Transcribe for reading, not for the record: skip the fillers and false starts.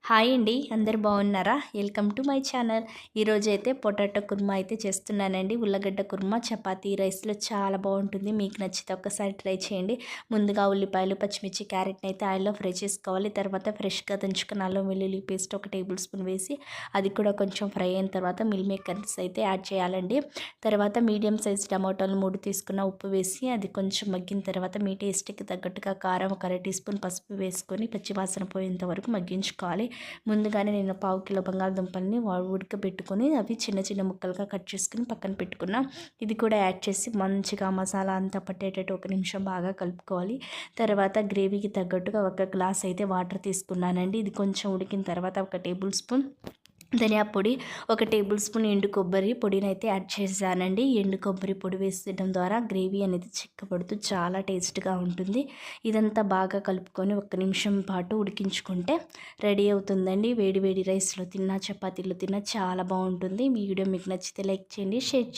Hi అండి, అందరు బాగున్నారా? Welcome to my channel. ఈరోజైతే పొటాటో కుర్మా అయితే చేస్తున్నానండి. ఉల్లగడ్డ కుర్మా చపాతీ రైస్లో చాలా బాగుంటుంది. మీకు నచ్చితే ఒక్కసారి ట్రై చేయండి. ముందుగా ఉల్లిపాయలు, పచ్చిమిర్చి, క్యారెట్ని అయితే ఆయిల్లో ఫ్రై చేసుకోవాలి. తర్వాత ఫ్రెష్గా దంచుకున్న అల్లం వెల్లుల్లి పేస్ట్ 1 టేబుల్ స్పూన్ వేసి అది కూడా కొంచెం ఫ్రై అయిన తర్వాత మిల్ మేకర్స్ అయితే యాడ్ చేయాలండి. తర్వాత మీడియం సైజ్ టమాటాలు 3 తీసుకున్న ఉప్పు వేసి అది కొంచెం మగ్గిన తర్వాత మీ టేస్ట్కి తగ్గట్టుగా కారం 1 టీ స్పూన్ పసుపు వేసుకొని పచ్చివాసన పోయేంత వరకు మగ్గించుకోవాలి. ముందుగానే నేను పావు కిలో బంగాళదుంపల్ని ఉడకబెట్టుకొని అవి చిన్న చిన్న ముక్కలుగా కట్ చేసుకుని పక్కన పెట్టుకున్నా. ఇది కూడా యాడ్ చేసి మంచిగా మసాలా అంతా పట్టేటట్టు 1 నిమిషం బాగా కలుపుకోవాలి. తర్వాత గ్రేవీకి తగ్గట్టుగా 1 గ్లాస్ అయితే వాటర్ తీసుకున్నానండి. ఇది కొంచెం ఉడికిన తర్వాత 1 టేబుల్ స్పూన్ ధనియా పొడి, 1 టేబుల్ స్పూన్ ఎండు కొబ్బరి పొడిని అయితే యాడ్ చేశానండి. ఎండు కొబ్బరి పొడి వేసడం ద్వారా గ్రేవీ అనేది చిక్కబడుతూ చాలా టేస్ట్గా ఉంటుంది. ఇదంతా బాగా కలుపుకొని 1 నిమిషం పాటు ఉడికించుకుంటే రెడీ అవుతుందండి. వేడి వేడి రైస్లో తిన్నా, చపాతీలో తిన్నా చాలా బాగుంటుంది. మీ వీడియో మీకు నచ్చితే లైక్ చేయండి, షేర్ చేయండి.